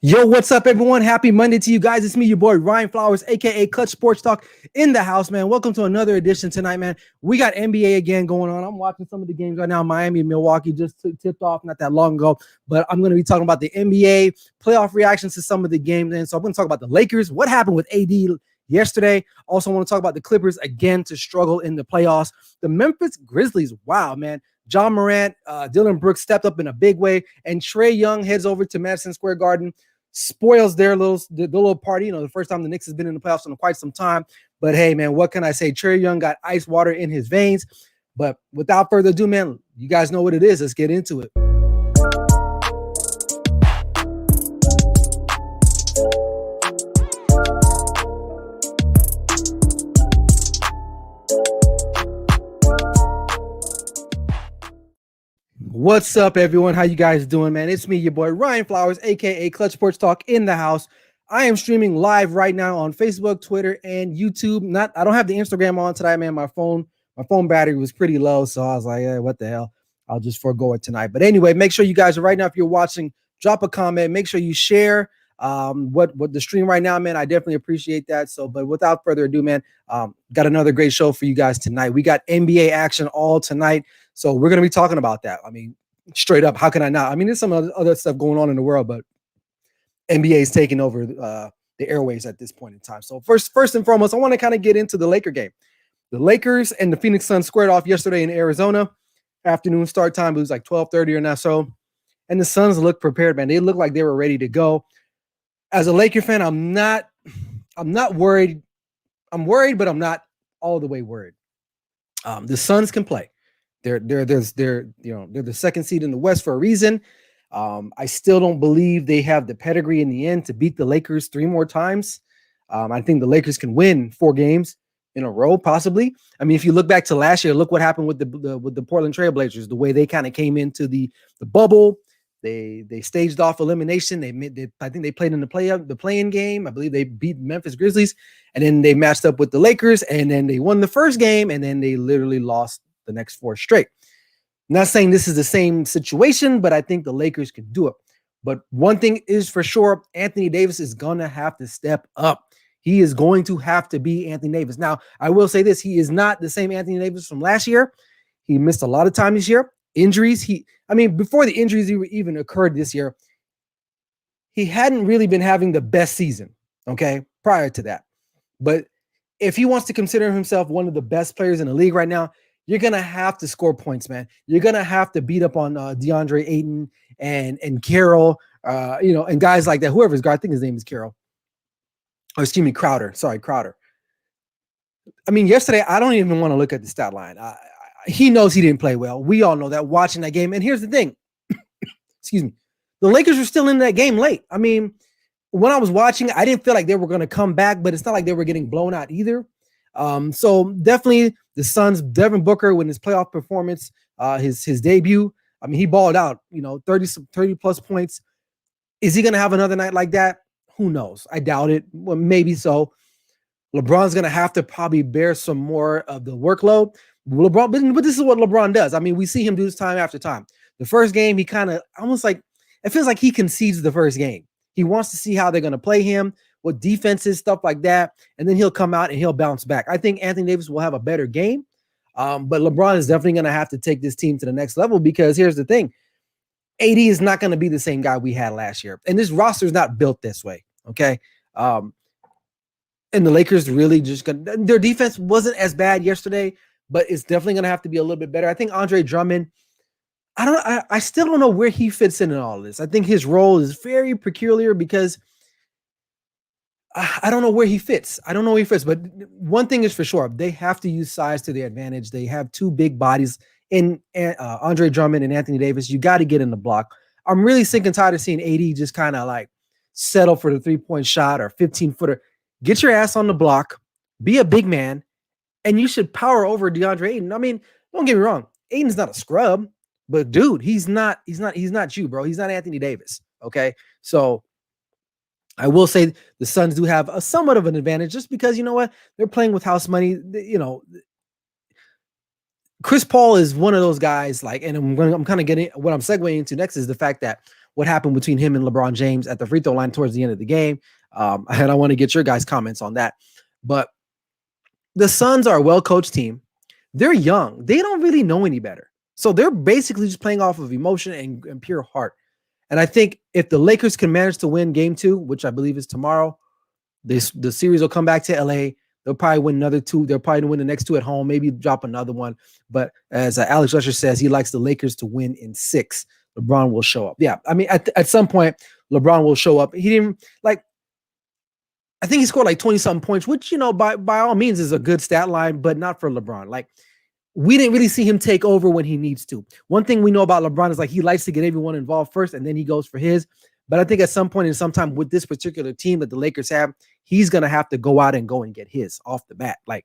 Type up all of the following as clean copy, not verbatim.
Yo, what's up, everyone? Happy Monday to you guys. It's me, your boy, Ryan Flowers, a.k.a. Clutch Sports Talk in the house, man. Welcome to another edition tonight, man. We got NBA again going on. I'm watching some of the games right now. Miami and Milwaukee just tipped off not that long ago, but I'm going to be talking about the NBA playoff reactions to some of the games. And so I'm going to talk about the Lakers, what happened with AD yesterday. Also want to talk about the Clippers again to struggle in the playoffs. The Memphis Grizzlies, wow, man. John Morant, Dillion Brooks stepped up in a big way, and Tre Young heads over to Madison Square Garden, spoils their little party. You know, the first time the Knicks has been in the playoffs in quite some time. But hey, man, what can I say? Tre Young got ice water in his veins. But without further ado, man, you guys know what it is. Let's get into it. What's up, everyone? How you guys doing, man? It's me, your boy, Ryan Flowers, a.k.a. Clutch Sports Talk in the house. I am streaming live right now on Facebook, Twitter, and YouTube. I don't have the Instagram on tonight, man. My phone battery was pretty low, so I was like, hey, what the hell? I'll just forego it tonight. But anyway, make sure you guys, right now, if you're watching, drop a comment. Make sure you share what the stream right now, man. I definitely appreciate that. So, but without further ado, man, got another great show for you guys tonight. We got NBA action all tonight. So we're going to be talking about that. I mean, straight up, how can I not? I mean, there's some other stuff going on in the world, but NBA is taking over the airwaves at this point in time. So first and foremost, I want to kind of get into the Laker game. The Lakers and the Phoenix Suns squared off yesterday in Arizona. Afternoon start time, it was like 12:30 or not so. And the Suns looked prepared, man. They looked like they were ready to go. As a Laker fan, I'm not worried. I'm worried, but I'm not all the way worried. The Suns can play. They're the second seed in the West for a reason. I still don't believe they have the pedigree in the end to beat the Lakers 3 more times. I think the Lakers can win 4 games in a row, possibly. I mean, if you look back to last year, look what happened with the Portland Trail Blazers. The way they kind of came into the bubble, they staged off elimination. I think they played in the play-in game. I believe they beat Memphis Grizzlies, and then they matched up with the Lakers, and then they won the first game, and then they literally lost the next 4 straight. I'm not saying this is the same situation, but I think the Lakers can do it. But one thing is for sure, Anthony Davis is going to have to step up. He is going to have to be Anthony Davis. Now, I will say this. He is not the same Anthony Davis from last year. He missed a lot of time this year. Injuries. Before the injuries even occurred this year, he hadn't really been having the best season, okay, prior to that. But if he wants to consider himself one of the best players in the league right now, you're going to have to score points, man. You're going to have to beat up on DeAndre Ayton and Carroll, and guys like that. Whoever's guard, I think his name is Carroll. Or excuse me, Crowder. Sorry, Crowder. I mean, yesterday, I don't even want to look at the stat line. He knows he didn't play well. We all know that watching that game. And here's the thing. Excuse me. The Lakers were still in that game late. I mean, when I was watching, I didn't feel like they were going to come back, but it's not like they were getting blown out either. So definitely the Suns, Devin Booker, with his playoff performance, his debut, I mean, he balled out, 30 plus points. Is he going to have another night like that? Who knows? I doubt it. Well, maybe so. LeBron's going to have to probably bear some more of the workload. But this is what LeBron does. I mean, we see him do this time after time. The first game, he kind of almost like, it feels like he concedes the first game. He wants to see how they're going to play him, what defenses, stuff like that. And then he'll come out and he'll bounce back. I think Anthony Davis will have a better game. But LeBron is definitely going to have to take this team to the next level, because here's the thing. AD is not going to be the same guy we had last year. And this roster is not built this way. Okay. And the Lakers really their defense wasn't as bad yesterday, but it's definitely going to have to be a little bit better. I think Andre Drummond, I still don't know where he fits in all of this. I think his role is very peculiar because I don't know where he fits. I don't know where he fits, but one thing is for sure. They have to use size to their advantage. They have 2 big bodies in Andre Drummond and Anthony Davis. You got to get in the block. I'm really sick and tired of seeing AD just kind of like settle for the 3-point shot or 15-footer. Get your ass on the block, be a big man, and you should power over DeAndre Ayton. I mean, don't get me wrong. Ayton's not a scrub, but dude, he's not you, bro. He's not Anthony Davis. Okay. So I will say the Suns do have a somewhat of an advantage just because, you know what? They're playing with house money. Chris Paul is one of those guys, like, and I'm kind of getting what I'm segueing into next is the fact that what happened between him and LeBron James at the free throw line towards the end of the game. And I want to get your guys' comments on that. But the Suns are a well-coached team. They're young. They don't really know any better. So they're basically just playing off of emotion and pure heart. And I think if the Lakers can manage to win game 2, which I believe is tomorrow, the series will come back to LA. They'll probably win another 2. They'll probably win the next 2 at home, maybe drop another one. But as Alex Rusher says, he likes the Lakers to win in 6. LeBron will show up. Yeah, I mean, at some point, LeBron will show up. He didn't, like, I think he scored like 20-something points, which, you know, by all means is a good stat line, but not for LeBron. Like, we didn't really see him take over when he needs to. One thing we know about LeBron is like he likes to get everyone involved first, and then he goes for his. But I think at some point in some time with this particular team that the Lakers have, he's going to have to go out and go and get his off the bat. Like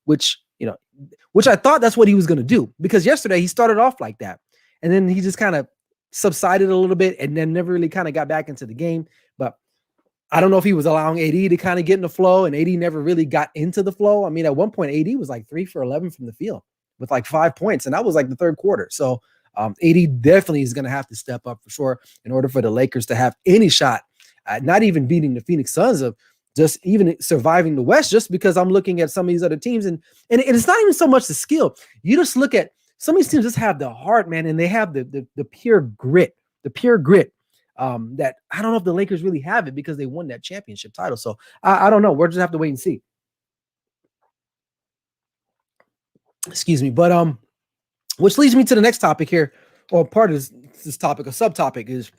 which I thought that's what he was going to do, because yesterday he started off like that. And then he just kind of subsided a little bit and then never really kind of got back into the game. But I don't know if he was allowing AD to kind of get in the flow, and AD never really got into the flow. I mean, at one point, AD was like 3 for 11 from the field with like 5 points, and that was like the third quarter. So AD definitely is going to have to step up for sure in order for the Lakers to have any shot, not even beating the Phoenix Suns, of just even surviving the West, just because I'm looking at some of these other teams. And it's not even so much the skill. You just look at some of these teams just have the heart, man, and they have the pure grit, that I don't know if the Lakers really have it because they won that championship title. So I don't know. We'll just have to wait and see. Excuse me. But which leads me to the next topic here, or part of this topic, a subtopic, is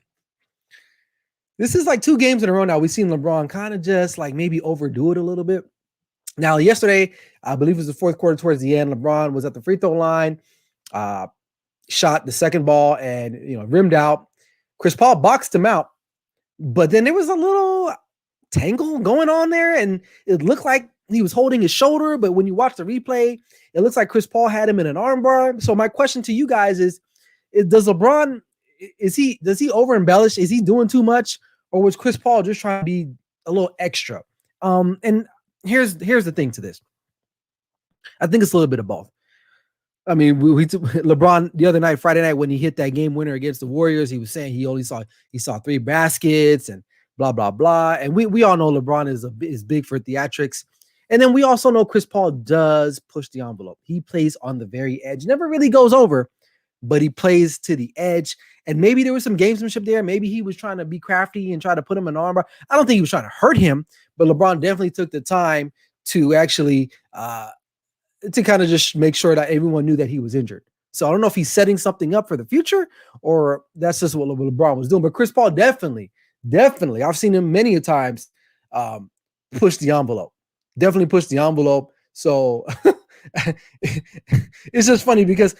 this is like 2 games in a row now. We've seen LeBron kind of just like maybe overdo it a little bit. Now, yesterday, I believe it was the fourth quarter towards the end, LeBron was at the free throw line, shot the second ball and, rimmed out. Chris Paul boxed him out, but then there was a little tangle going on there, and it looked like he was holding his shoulder, but when you watch the replay, it looks like Chris Paul had him in an armbar. So my question to you guys is does LeBron, does he over embellish? Is he doing too much, or was Chris Paul just trying to be a little extra? And here's the thing to this. I think it's a little bit of both. I mean, LeBron the other night, Friday night, when he hit that game winner against the Warriors, he was saying he saw 3 baskets and blah blah blah. And we all know LeBron is big for theatrics. And then we also know Chris Paul does push the envelope. He plays on the very edge, never really goes over, but he plays to the edge. And maybe there was some gamesmanship there. Maybe he was trying to be crafty and try to put him in armbar. I don't think he was trying to hurt him, but LeBron definitely took the time to actually to kind of just make sure that everyone knew that he was injured. So I don't know if he's setting something up for the future or that's just what LeBron was doing. But Chris Paul definitely, I've seen him many a times push the envelope. Definitely push the envelope. So it's just funny because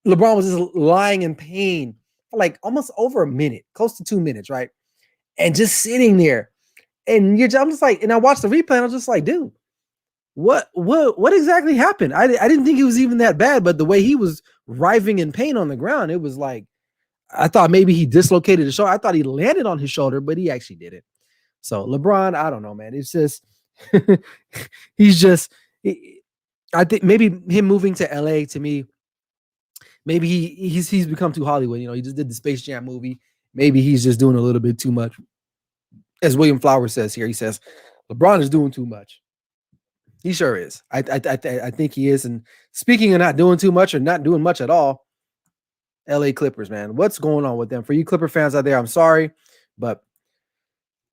LeBron was just lying in pain for like almost over a minute, close to 2 minutes, right? And just sitting there. And I'm just like, and I watched the replay and I was just like, dude, what exactly happened? I didn't think it was even that bad, but the way he was writhing in pain on the ground, it was like, I thought maybe he dislocated his shoulder. I thought he landed on his shoulder, but he actually didn't. So LeBron, I don't know, man. It's just, I think maybe him moving to LA, to me, maybe he's become too Hollywood. He just did the Space Jam movie. Maybe he's just doing a little bit too much. As William Flowers says here, he says, LeBron is doing too much. He sure is. I think he is. And speaking of not doing too much or not doing much at all, LA Clippers, man, what's going on with them? For you Clipper fans out there, I'm sorry, but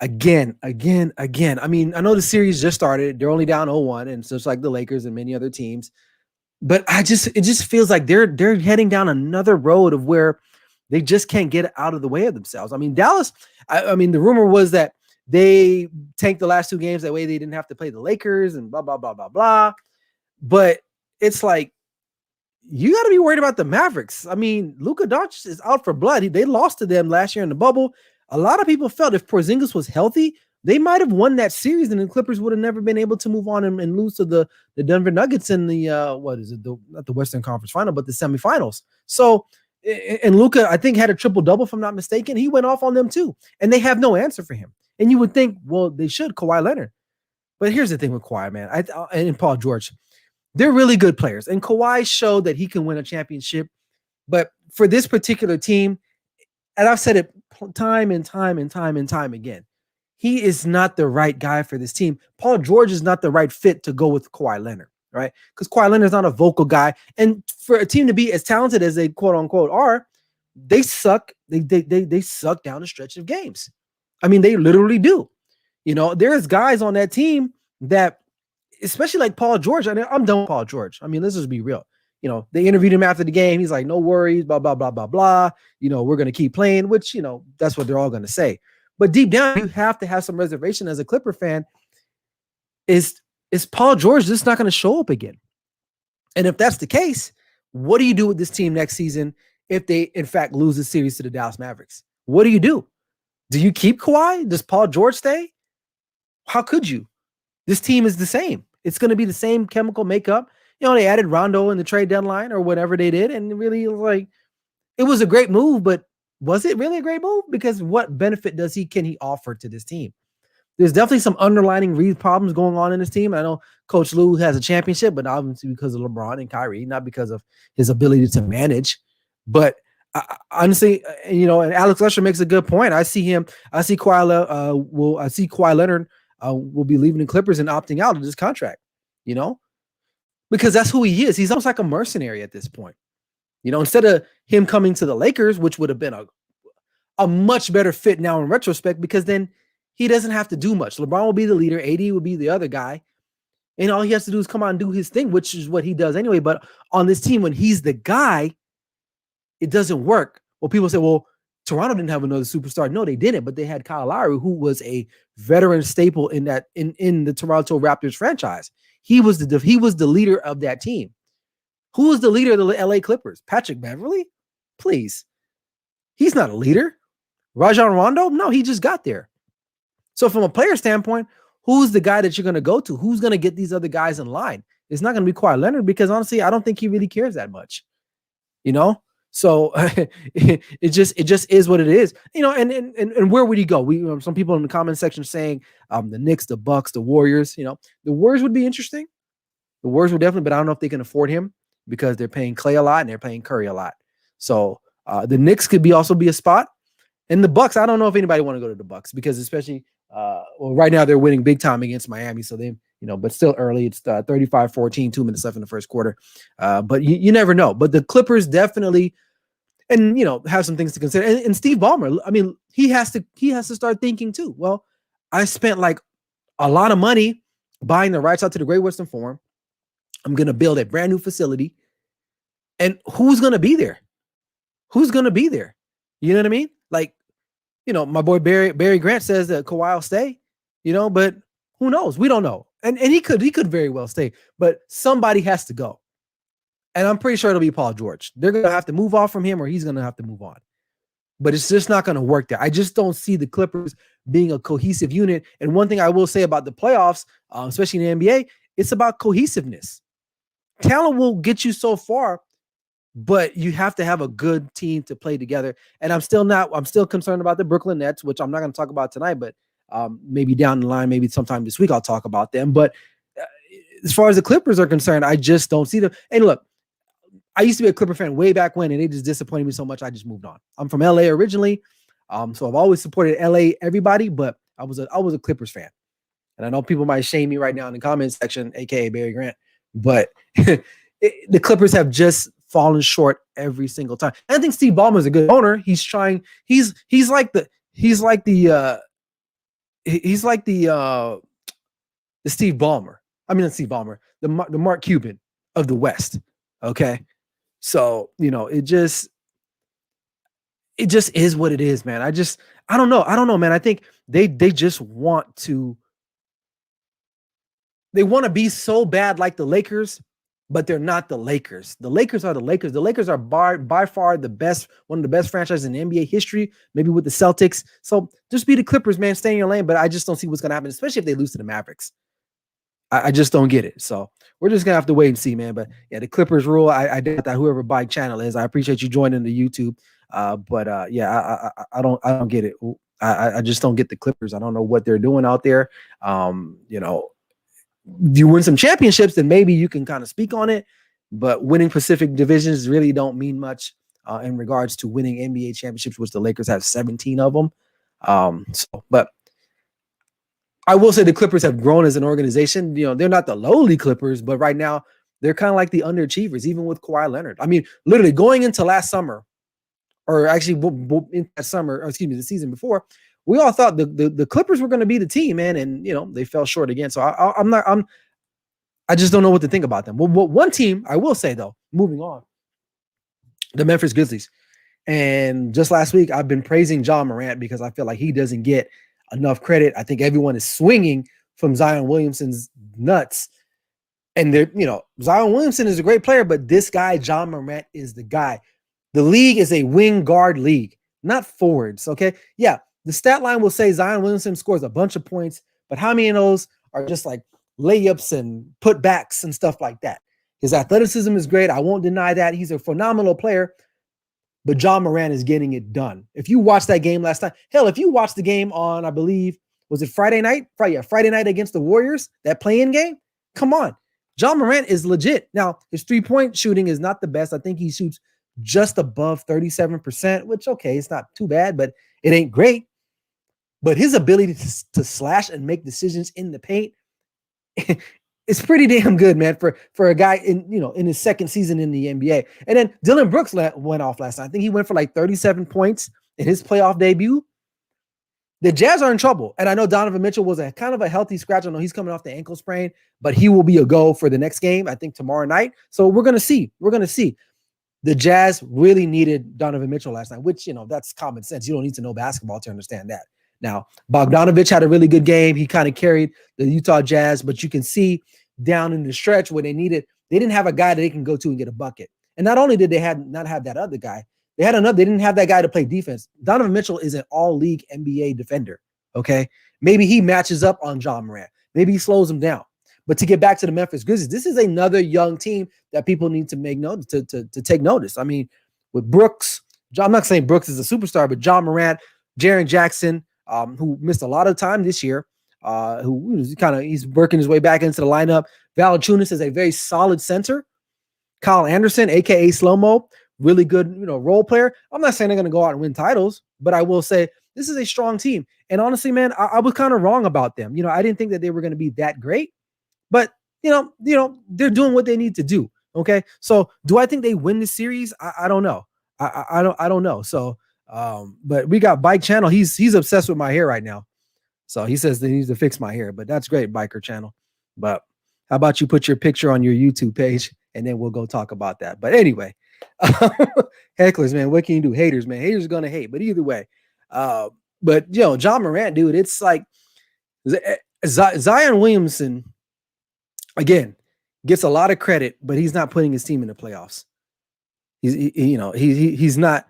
again, I mean, I know the series just started. They're only down 0-1, and so it's like the Lakers and many other teams. But it just feels like they're heading down another road of where they just can't get out of the way of themselves. I mean, Dallas, I mean, the rumor was that they tanked the last 2 games. That way they didn't have to play the Lakers and blah, blah, blah, blah, blah. But it's like, you got to be worried about the Mavericks. I mean, Luka Doncic is out for blood. They lost to them last year in the bubble. A lot of people felt if Porzingis was healthy, they might have won that series, and the Clippers would have never been able to move on and lose to the Denver Nuggets in the not the Western Conference Final, but the semifinals. So, and Luka, I think, had a triple-double, if I'm not mistaken. He went off on them too, and they have no answer for him. And you would think, well, they should, Kawhi Leonard. But here's the thing with Kawhi, man, and Paul George. They're really good players, and Kawhi showed that he can win a championship. But for this particular team, and I've said it time and time and time and time again. He is not the right guy for this team. Paul George is not the right fit to go with Kawhi Leonard, right? Because Kawhi Leonard is not a vocal guy. And for a team to be as talented as they quote unquote are, they suck. They suck down the stretch of games. I mean, they literally do. There's guys on that team that, especially like Paul George. I mean, I'm done with Paul George. I mean, let's just be real. They interviewed him after the game. He's like, no worries, blah, blah, blah, blah, blah. We're going to keep playing, which, that's what they're all going to say. But deep down, you have to have some reservation as a Clipper fan. Is Paul George just not going to show up again? And if that's the case, what do you do with this team next season if they, in fact, lose the series to the Dallas Mavericks? What do you do? Do you keep Kawhi? Does Paul George stay? How could you? This team is the same. It's going to be the same chemical makeup. They added Rondo in the trade deadline or whatever they did, and really, it was a great move, but was it really a great move? Because what benefit can he offer to this team? There's definitely some underlining problems going on in this team. I know Coach Lue has a championship, but obviously because of LeBron and Kyrie, not because of his ability to manage. But honestly, and Alex Lesher makes a good point. I see Kawhi Leonard will be leaving the Clippers and opting out of this contract, because that's who he is. He's almost like a mercenary at this point. Instead of him coming to the Lakers, which would have been a much better fit now in retrospect, because then he doesn't have to do much. LeBron will be the leader. AD will be the other guy. And all he has to do is come on and do his thing, which is what he does anyway. But on this team, when he's the guy, it doesn't work. Well, people say, well, Toronto didn't have another superstar. No, they didn't. But they had Kyle Lowry, who was a veteran staple in the Toronto Raptors franchise. He was the leader of that team. Who was the leader of the LA Clippers? Patrick Beverley? Please. He's not a leader. Rajon Rondo? No, he just got there. So from a player standpoint, who's the guy that you're going to go to? Who's going to get these other guys in line? It's not going to be Kawhi Leonard, because honestly, I don't think he really cares that much. So it just is what it is. And where would he go? Some people in the comment section saying the Knicks, the Bucks, the Warriors. The Warriors would be interesting. The Warriors would definitely, but I don't know if they can afford him, because they're paying Clay a lot and they're paying Curry a lot. So the Knicks could also be a spot. And the Bucks, I don't know if anybody want to go to the Bucks, because especially right now they're winning big time against Miami. So they, but still early. It's 35-14, 2 minutes left in the first quarter. But you never know. But the Clippers definitely, and have some things to consider. And Steve Ballmer, I mean, he has to start thinking too. Well, I spent like a lot of money buying the rights out to the Great Western Forum. I'm going to build a brand new facility. And who's going to be there? Who's going to be there? You know what I mean? Like, my boy Barry Grant says that Kawhi will stay, but who knows? We don't know. And he could very well stay, but somebody has to go. And I'm pretty sure it'll be Paul George. They're going to have to move off from him, or he's going to have to move on. But it's just not going to work there. I just don't see the Clippers being a cohesive unit. And one thing I will say about the playoffs, especially in the NBA, it's about cohesiveness. Talent will get you so far, but you have to have a good team to play together. And I'm still concerned about the Brooklyn Nets, which I'm not going to talk about tonight, but maybe down the line, maybe sometime this week, I'll talk about them. But as far as the Clippers are concerned, I just don't see them. And look, I used to be a Clipper fan way back when, and they just disappointed me so much, I just moved on. I'm from LA originally, so I've always supported LA everybody, but I was a Clippers fan. And I know people might shame me right now in the comments section, aka Barry Grant, but the Clippers have just fallen short every single time. And I think Steve Ballmer is a good owner. He's trying. He's like the Steve Ballmer. I mean, not Steve Ballmer, the Mark Cuban of the West. Okay, so it just is what it is, man. I don't know, man. I think they just want to. They want to be so bad like the Lakers, but they're not the Lakers. The Lakers are the Lakers. The Lakers are by far the best, one of the best franchises in NBA history, maybe with the Celtics. So just be the Clippers, man. Stay in your lane, but I just don't see what's going to happen, especially if they lose to the Mavericks. I just don't get it. So we're just going to have to wait and see, man. But yeah, the Clippers rule. I doubt that whoever Bike channel is. I appreciate you joining the YouTube. Yeah, I don't get it. I just don't get the Clippers. I don't know what they're doing out there. If you win some championships, then maybe you can kind of speak on it. But winning Pacific divisions really don't mean much in regards to winning NBA championships, which the Lakers have 17 of them. But I will say the Clippers have grown as an organization. They're not the lowly Clippers, but right now they're kind of like the underachievers, even with Kawhi Leonard. I mean, literally going into last summer, or actually in that summer, or excuse me, the season before, we all thought the Clippers were going to be the team, man, and they fell short again. So I just don't know what to think about them. Well, one team I will say though, moving on, the Memphis Grizzlies. And just last week, I've been praising John Morant because I feel like he doesn't get enough credit. I think everyone is swinging from Zion Williamson's nuts. And Zion Williamson is a great player, but this guy, John Morant, is the guy. The league is a wing guard league, not forwards, okay? Yeah, the stat line will say Zion Williamson scores a bunch of points, but how many of those are just like layups and putbacks and stuff like that? His athleticism is great. I won't deny that. He's a phenomenal player. But John Morant is getting it done. If you watched that game last time, hell, if you watched the game on, I believe, was it Friday night? Friday night against the Warriors, that play-in game? Come on. John Morant is legit. Now, his three-point shooting is not the best. I think he shoots just above 37%, which, okay, it's not too bad, but it ain't great. But his ability to slash and make decisions in the paint, it's pretty damn good, man, for a guy in his second season in the NBA. And then Dillon Brooks went off last night. I think he went for like 37 points in his playoff debut. The Jazz are in trouble. And I know Donovan Mitchell was a kind of a healthy scratch. I know he's coming off the ankle sprain, but he will be a go for the next game, I think tomorrow night. So we're going to see. The Jazz really needed Donovan Mitchell last night, which, that's common sense. You don't need to know basketball to understand that. Now, Bogdanovich had a really good game. He kind of carried the Utah Jazz, but you can see down in the stretch where they didn't have a guy that they can go to and get a bucket. And not only did they not have that other guy, they didn't have that guy to play defense. Donovan Mitchell is an all-league NBA defender, okay? Maybe he matches up on John Morant. Maybe he slows him down. But to get back to the Memphis Grizzlies, this is another young team that people need to make notice, to take notice. I mean, with Brooks, I'm not saying Brooks is a superstar, but John Morant, Jaren Jackson, who missed a lot of time this year, he's working his way back into the lineup. Valanciunas is a very solid center. Kyle Anderson, aka Slow-Mo, really good, role player. I'm not saying they're going to go out and win titles, but I will say this is a strong team. And honestly, man, I was kind of wrong about them. I didn't think that they were going to be that great, but they're doing what they need to do. Okay, so do I think they win the series? I don't know. I don't know. So, but we got Bike Channel. He's obsessed with my hair right now. So he says that he needs to fix my hair, but that's great, Biker Channel. But how about you put your picture on your YouTube page and then we'll go talk about that. But anyway, hecklers, man, what can you do? Haters, man, haters are going to hate, but either way. But John Morant, dude, it's like Zion Williamson, again, gets a lot of credit, but he's not putting his team in the playoffs. He's not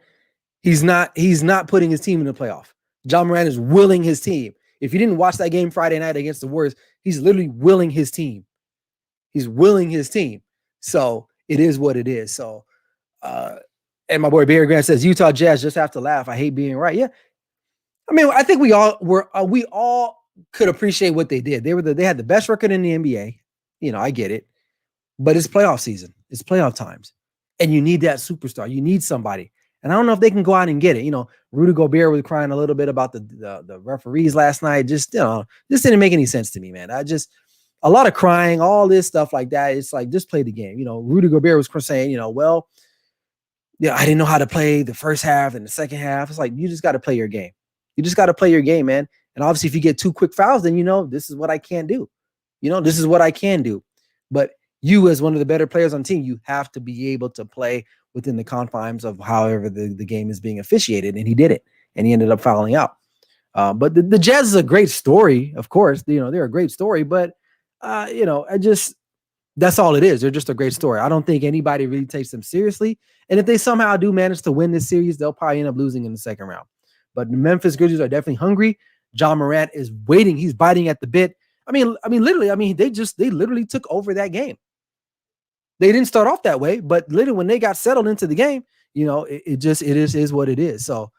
putting his team in the playoff. John Morant is willing his team. If you didn't watch that game Friday night against the Warriors, he's literally willing his team. He's willing his team. So it is what it is. So, and my boy Barry Grant says, Utah Jazz just have to laugh. I hate being right. Yeah. I mean, I think we all could appreciate what they did. They had the best record in the NBA. I get it, but it's playoff season. It's playoff times. And you need that superstar. You need somebody. And I don't know if they can go out and get it. Rudy Gobert was crying a little bit about the referees last night. Just didn't make any sense to me, man. A lot of crying, all this stuff like that. It's like, just play the game. Rudy Gobert was saying, I didn't know how to play the first half and the second half. It's like, you just got to play your game. You just got to play your game, man. And obviously, if you get 2 quick fouls, then this is what I can't do. This is what I can do. But you, as one of the better players on the team, you have to be able to play within the confines of however the game is being officiated. And he did it. And he ended up fouling out. But the Jazz is a great story, of course. They're a great story. But, that's all it is. They're just a great story. I don't think anybody really takes them seriously. And if they somehow do manage to win this series, they'll probably end up losing in the second round. But the Memphis Grizzlies are definitely hungry. John Morant is waiting. He's biting at the bit. They literally took over that game. They didn't start off that way, but literally when they got settled into the game, it is what it is. So,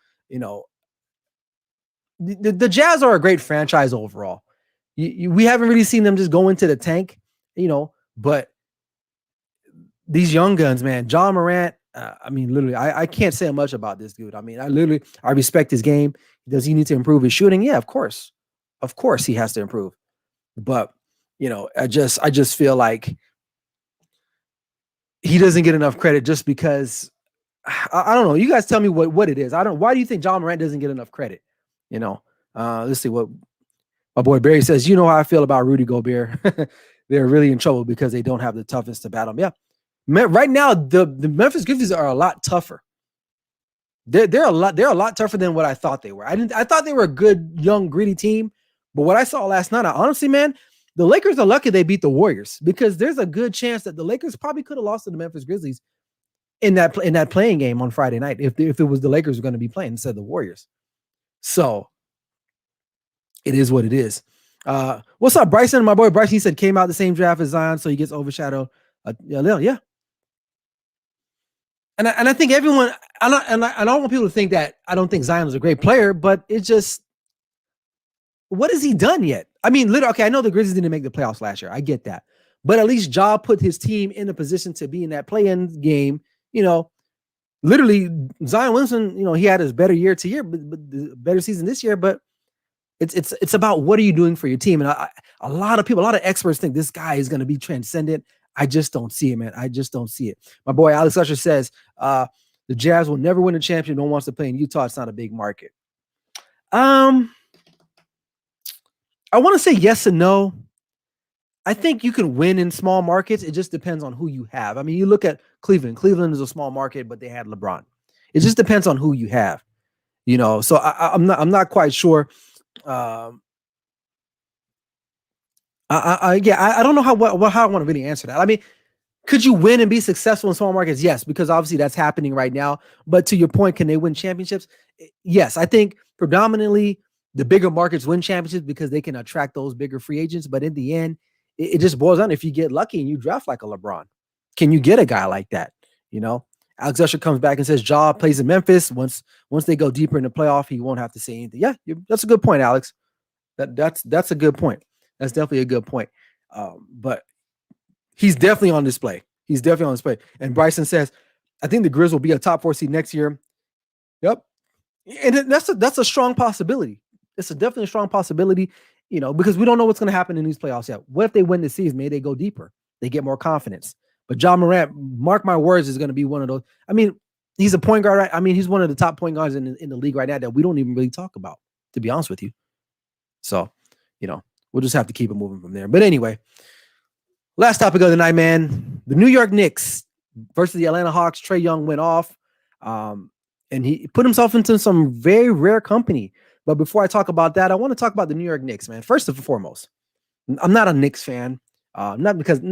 the Jazz are a great franchise overall. We haven't really seen them just go into the tank, but these young guns, man, John Morant, I mean, literally, I can't say much about this dude. I mean, I respect his game. Does he need to improve his shooting? Yeah, of course, he has to improve. But I just feel like he doesn't get enough credit just because I don't know. You guys tell me what it is. I don't. Why do you think John Morant doesn't get enough credit? Let's see what my boy Barry says. You know how I feel about Rudy Gobert. They're really in trouble because they don't have the toughest to battle him. Yeah, right now the Memphis Grizzlies are a lot tougher. They're a lot tougher than what I thought they were. I thought they were a good young gritty team, but what I saw last night, honestly, man, the Lakers are lucky they beat the Warriors because there's a good chance that the Lakers probably could have lost to the Memphis Grizzlies in that playing game on Friday night if it was the Lakers were going to be playing instead of the Warriors. So it is what it is. What's up, Bryson? My boy Bryson, he said came out the same draft as Zion, so he gets overshadowed. Yeah. And I think everyone, I don't want people to think that I don't think Zion is a great player, but it's just, what has he done yet? I mean, literally, okay, I know the Grizzlies didn't make the playoffs last year. I get that. But at least Ja put his team in a position to be in that play-in game. Literally, Zion Williamson, he had his better year to year, but the better season this year. But it's about what are you doing for your team? And a lot of people, a lot of experts think this guy is going to be transcendent. I just don't see it, man. I just don't see it. My boy Alex Usher says the Jazz will never win a championship. No one wants to play in Utah. It's not a big market. I want to say yes and no. I think you can win in small markets. It just depends on who you have. I mean, you look at Cleveland. Cleveland is a small market, but they had LeBron. It just depends on who you have. So I'm not quite sure. I don't know how I want to really answer that. I mean, could you win and be successful in small markets? Yes, because obviously that's happening right now. But to your point, can they win championships? Yes, I think predominantly the bigger markets win championships because they can attract those bigger free agents. But in the end, it just boils down. If you get lucky and you draft like a LeBron, can you get a guy like that? Alex Usher comes back and says Ja plays in Memphis. Once they go deeper in the playoff, he won't have to say anything. Yeah, that's a good point, Alex. That's a good point. That's definitely a good point. But he's definitely on display. He's definitely on display. And Bryson says, I think the Grizz will be a top 4 seed next year. Yep. And that's a strong possibility. It's definitely a strong possibility, because we don't know what's going to happen in these playoffs yet. What if they win the season? Maybe they go deeper. They get more confidence. But John Morant, mark my words, is going to be one of those. I mean, he's a point guard, right? I mean, he's one of the top point guards in the league right now that we don't even really talk about, to be honest with you. So, we'll just have to keep it moving from there. But anyway, last topic of the night, man. The New York Knicks versus the Atlanta Hawks. Tre Young went off, and he put himself into some very rare company. But before I talk about that, I want to talk about the New York Knicks, man. First and foremost, I'm not a Knicks fan. Not because I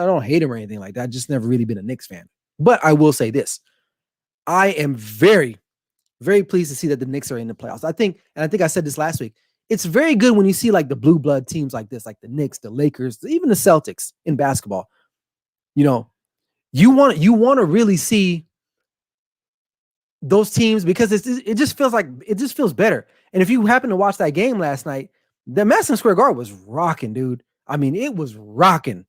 don't hate him or anything like that. I've just never really been a Knicks fan. But I will say this. I am very, very pleased to see that the Knicks are in the playoffs. I think I said this last week. It's very good when you see like the blue blood teams like this, like the Knicks, the Lakers, even the Celtics in basketball. You want to really see those teams because it just feels better. And if you happen to watch that game last night, the Madison Square Garden was rocking, dude. I mean, it was rocking.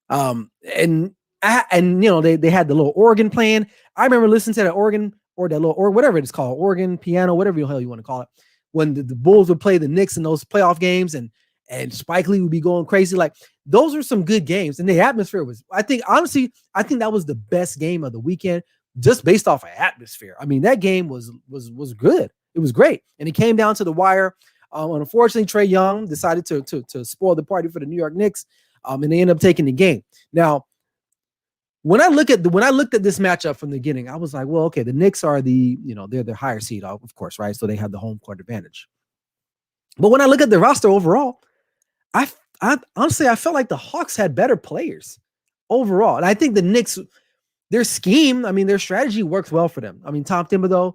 And they had the little organ playing. I remember listening to that organ or that little or whatever it's called, organ, piano, whatever the hell you want to call it. When the Bulls would play the Knicks in those playoff games and Spike Lee would be going crazy. Like, those are some good games. And the atmosphere was, I think that was the best game of the weekend just based off of atmosphere. I mean, that game was good. It was great. And it came down to the wire. Unfortunately, Tre Young decided to spoil the party for the New York Knicks. And they ended up taking the game. Now, when I looked at this matchup from the beginning, I was like, well, okay, the Knicks are they're the higher seed, of course, right? So they have the home court advantage. But when I look at the roster overall, I honestly felt like the Hawks had better players overall. And I think the Knicks, their scheme, I mean, their strategy works well for them. I mean, Tom Thibodeau,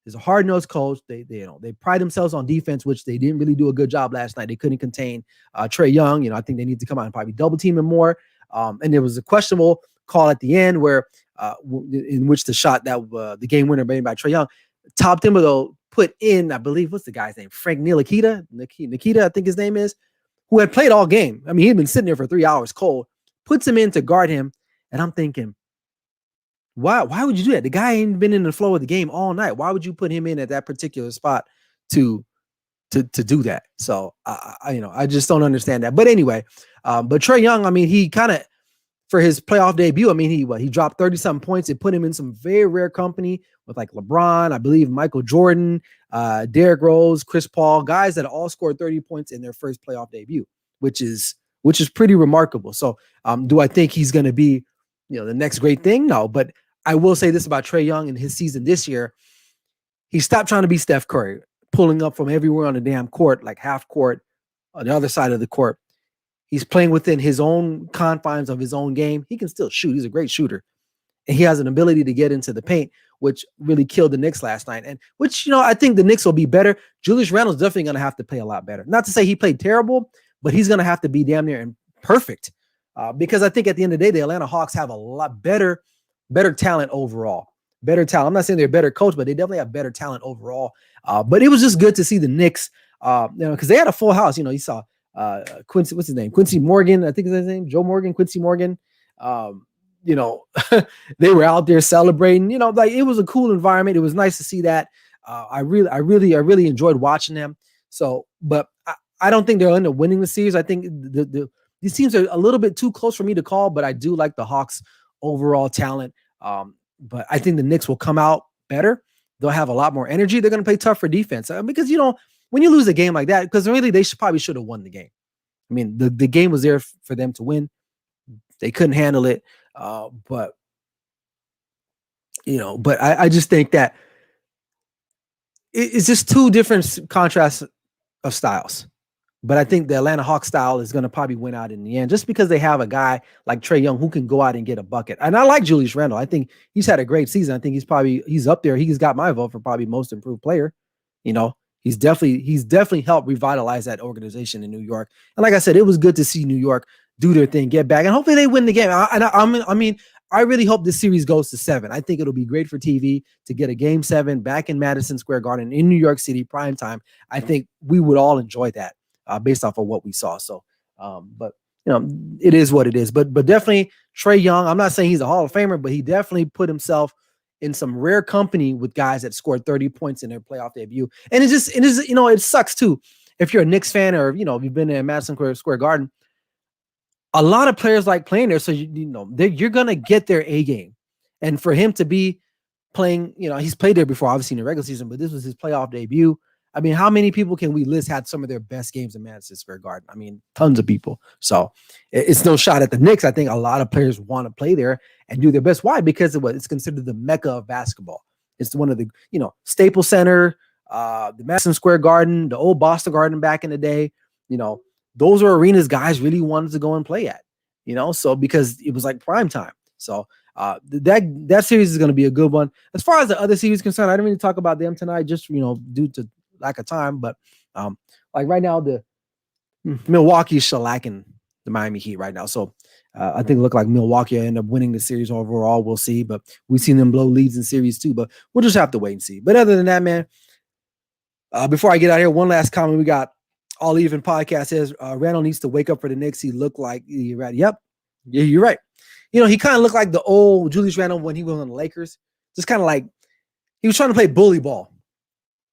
is a hard-nosed coach. They pride themselves on defense, which they didn't really do a good job last night. They couldn't contain Tre Young. I think they need to come out and probably double team him more. And there was a questionable call at the end where in which the shot that the game winner made by Tre Young, Tom Thibodeau put in, I believe, what's the guy's name? Frank Ntilikina, I think his name is, who had played all game. I mean, he'd been sitting there for 3 hours cold, puts him in to guard him. And I'm thinking, Why would you do that? The guy ain't been in the flow of the game all night. Why would you put him in at that particular spot to do that? So I just don't understand that. But anyway, but Tre Young, I mean, he kind of, for his playoff debut, I mean, he dropped 30-something points. It put him in some very rare company with like LeBron, I believe Michael Jordan, Derrick Rose, Chris Paul, guys that all scored 30 points in their first playoff debut, which is pretty remarkable. So do I think he's going to be, the next great thing? No, but I will say this about Tre Young in his season this year. He stopped trying to be Steph Curry, pulling up from everywhere on the damn court, like half court on the other side of the court. He's playing within his own confines of his own game. He can still shoot. He's a great shooter. And he has an ability to get into the paint, which really killed the Knicks last night. And which, I think the Knicks will be better. Julius Randle's definitely going to have to play a lot better. Not to say he played terrible, but he's going to have to be damn near and perfect. Because I think at the end of the day, the Atlanta Hawks have a lot better talent overall. Better talent. I'm not saying they're a better coach, but they definitely have better talent overall. But it was just good to see the Knicks, because they had a full house. You saw Quincy, what's his name? Quincy Morgan, I think is his name. Joe Morgan, Quincy Morgan. They were out there celebrating. Like it was a cool environment. It was nice to see that. I really enjoyed watching them. So, but I don't think they'll end up winning the series. I think these teams are a little bit too close for me to call, but I do like the Hawks' overall talent. But I think the Knicks will come out better. They'll have a lot more energy. They're going to play tough for defense because, when you lose a game like that, because really they probably should have won the game. I mean, the game was there for them to win. They couldn't handle it. But I just think that it's just two different contrasts of styles. But I think the Atlanta Hawks style is going to probably win out in the end, just because they have a guy like Tre Young who can go out and get a bucket. And I like Julius Randle. I think he's had a great season. I think he's up there. He's got my vote for probably most improved player. He's definitely helped revitalize that organization in New York. And like I said, it was good to see New York do their thing, get back, and hopefully they win the game. I really hope this series goes to 7. I think it'll be great for TV to get a Game 7 back in Madison Square Garden in New York City, prime time. I think we would all enjoy that. Based off of what we saw. So, but it is what it is. But definitely Tre Young, I'm not saying he's a Hall of Famer, but he definitely put himself in some rare company with guys that scored 30 points in their playoff debut. And it is, it sucks too. If you're a Knicks fan or, you've been in Madison Square Garden, a lot of players like playing there. So, you're going to get their A game. And for him to be playing, he's played there before, obviously in the regular season, but this was his playoff debut. I mean, how many people can we list had some of their best games in Madison Square Garden? I mean, tons of people. So it's no shot at the Knicks. I think a lot of players want to play there and do their best. Why? Because it's considered the mecca of basketball. It's one of the, Staples Center, the Madison Square Garden, the old Boston Garden back in the day. Those are arenas guys really wanted to go and play at, so because it was like prime time. So that series is going to be a good one. As far as the other series concerned, I didn't really talk about them tonight, just, due to lack of time, but like right now, the Milwaukee is shellacking the Miami Heat right now. So I think it looked like Milwaukee end up winning the series overall. We'll see, but we've seen them blow leads in series too, but we'll just have to wait and see. But other than that, man, before I get out of here, one last comment we got. All Even Podcast says Randle needs to wake up for the Knicks. He looked like you're right. Yep. Yeah, you're right. He kind of looked like the old Julius Randle when he was on the Lakers. Just kind of like he was trying to play bully ball.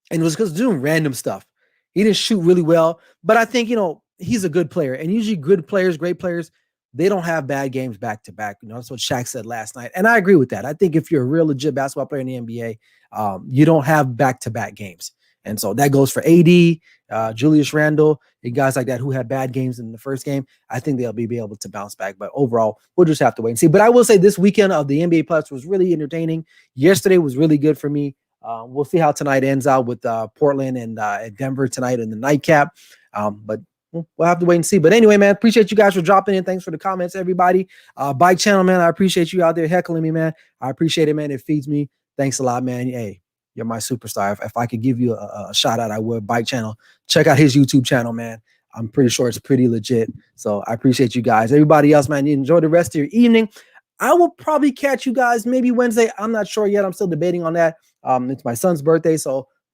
And it was because doing random stuff. He didn't shoot really well, but I think, he's a good player. And usually good players, great players, they don't have bad games back to back. That's what Shaq said last night. And I agree with that. I think if you're a real legit basketball player in the NBA, you don't have back-to-back games. And so that goes for AD, Julius Randle, and guys like that who had bad games in the first game. I think they'll be able to bounce back. But overall, we'll just have to wait and see. But I will say this weekend of the NBA Plus was really entertaining. Yesterday was really good for me. We'll see how tonight ends out with Portland and Denver tonight in the nightcap. But we'll have to wait and see. But anyway, man, appreciate you guys for dropping in. Thanks for the comments, everybody. Bike channel, man, I appreciate you out there heckling me, man. I appreciate it, man. It feeds me. Thanks a lot, man. Hey, you're my superstar. If I could give you a shout out, I would. Bike channel. Check out his YouTube channel, man. I'm pretty sure it's pretty legit. So I appreciate you guys. Everybody else, man, you enjoy the rest of your evening. I will probably catch you guys maybe Wednesday. I'm not sure yet. I'm still debating on that. It's my son's birthday,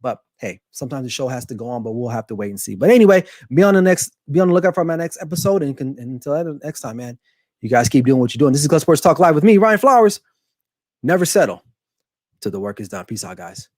but hey, sometimes the show has to go on, but we'll have to wait and see. But anyway, be on the lookout for my next episode. And until next time, man, you guys keep doing what you're doing. This is Clutch Sports Talk Live with me, Ryan Flowers. Never settle till the work is done. Peace out, guys.